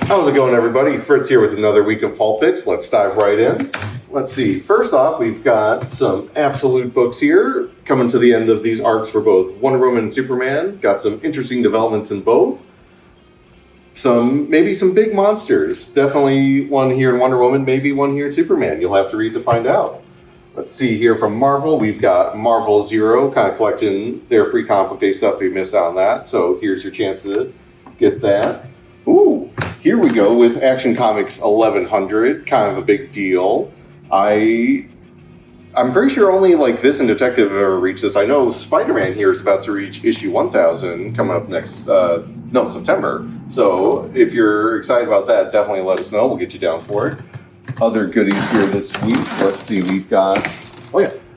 How's it going, everybody? Fritz here with another week of Pulp Picks. Let's dive right in. Let's see. First off, we've got some absolute books here coming to the end of these arcs for both Wonder Woman and Superman. Got some interesting developments in both. Maybe some big monsters. Definitely one here in Wonder Woman, maybe one here in Superman. You'll have to read to find out. Let's see here from Marvel. We've got Marvel Zero, kind of collecting their free comic book day stuff. We missed out on that, so here's your chance to get that. Ooh, here we go with Action Comics 1100, kind of a big deal. I'm pretty sure only like this and Detective have ever reached this. I know Spider-Man here is about to reach issue 1000 coming up next, September. So if you're excited about that, definitely let us know. We'll get you down for it. Other goodies here this week. Let's see, we've got,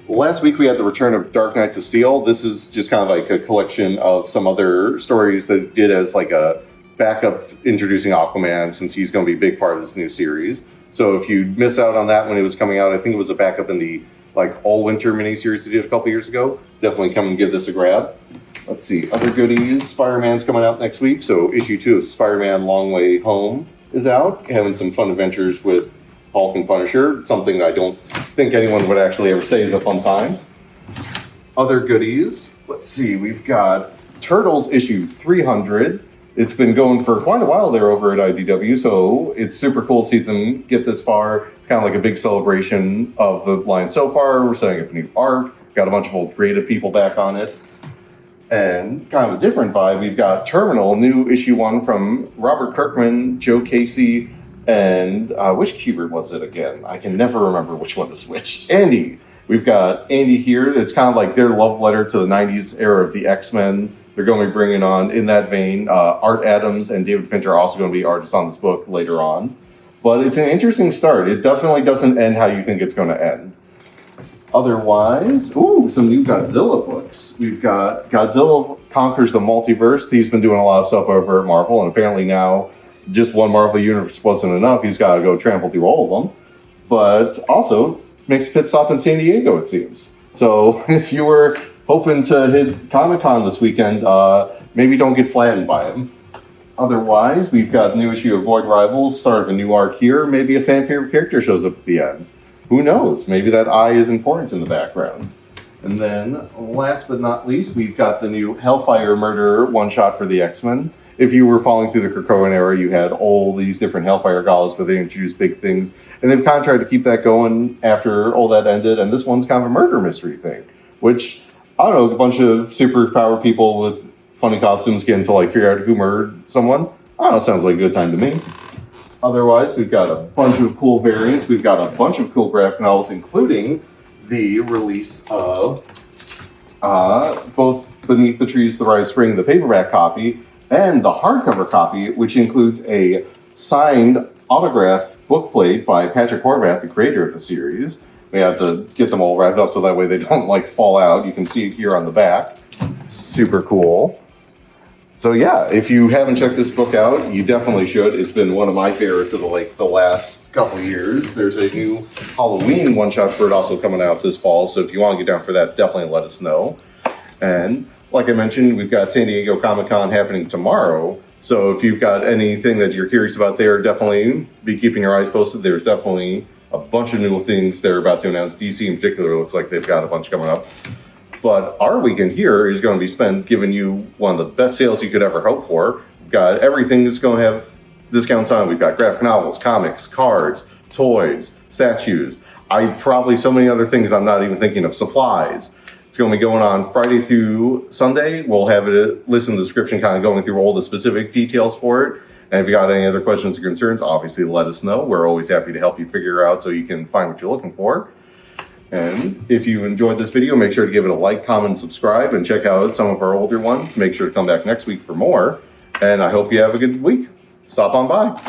last week we had the return of Dark Knights of Steel. This is just kind of like a collection of some other stories that did as like a backup introducing Aquaman, since he's going to be a big part of this new series. So if you missed out on that when it was coming out, I think it was a backup in the like all-winter miniseries they did a couple years ago. Definitely come and give this a grab. Let's see, other goodies. Spider-Man's coming out next week, so issue 2 of Spider-Man Long Way Home is out. Having some fun adventures with Hulk and Punisher, something I don't think anyone would actually ever say is a fun time. Other goodies. Let's see, we've got Turtles issue 300. It's been going for quite a while there over at IDW, so it's super cool to see them get this far. It's kind of like a big celebration of the line so far. We're setting up a new arc. Got a bunch of old creative people back on it. And kind of a different vibe, we've got Terminal, new issue 1 from Robert Kirkman, Joe Casey, and which Kubert was it again? I can never remember which one is which. Andy. We've got Andy here. It's kind of like their love letter to the 90s era of the X-Men. They're going to be bringing on, in that vein, Art Adams and David Fincher are also going to be artists on this book later on. But it's an interesting start. It definitely doesn't end how you think it's going to end. Otherwise, some new Godzilla books. We've got Godzilla Conquers the Multiverse. He's been doing a lot of stuff over at Marvel, and apparently now just one Marvel Universe wasn't enough. He's got to go trample through all of them. But also makes a pit stop in San Diego, it seems. So if you were hoping to hit Comic-Con this weekend, maybe don't get flattened by him. Otherwise, we've got a new issue of Void Rivals, start of a new arc here. Maybe a fan favorite character shows up at the end. Who knows? Maybe that eye is important in the background. And then, last but not least, we've got the new Hellfire Murder one-shot for the X-Men. If you were following through the Krakoan era, you had all these different Hellfire galas where they introduced big things. And they've kind of tried to keep that going after all that ended. And this one's kind of a murder mystery thing, which, I don't know, a bunch of superpower people with funny costumes getting to like figure out who murdered someone. I don't know, sounds like a good time to me. Otherwise, we've got a bunch of cool variants. We've got a bunch of cool graphic novels, including the release of both Beneath the Trees, The Rise of Spring, the paperback copy, and the hardcover copy, which includes a signed autograph bookplate by Patrick Horvath, the creator of the series. We have to get them all wrapped up so that way they don't like fall out. You can see it here on the back. Super cool. So yeah, if you haven't checked this book out, you definitely should. It's been one of my favorites of the last couple of years. There's a new Halloween one-shot for it also coming out this fall. So if you want to get down for that, definitely let us know. And like I mentioned, we've got San Diego Comic-Con happening tomorrow. So if you've got anything that you're curious about there, definitely be keeping your eyes posted. There's definitely a bunch of new things they're about to announce. DC in particular looks like they've got a bunch coming up. But our weekend here is going to be spent giving you one of the best sales you could ever hope for. We've got everything that's going to have discounts on. We've got graphic novels, comics, cards, toys, statues. Probably so many other things I'm not even thinking of. Supplies. It's going to be going on Friday through Sunday. We'll have it list in the description kind of going through all the specific details for it. And if you got any other questions or concerns, obviously let us know. We're always happy to help you figure out so you can find what you're looking for. And if you enjoyed this video, make sure to give it a like, comment, subscribe, and check out some of our older ones. Make sure to come back next week for more. And I hope you have a good week. Stop on by.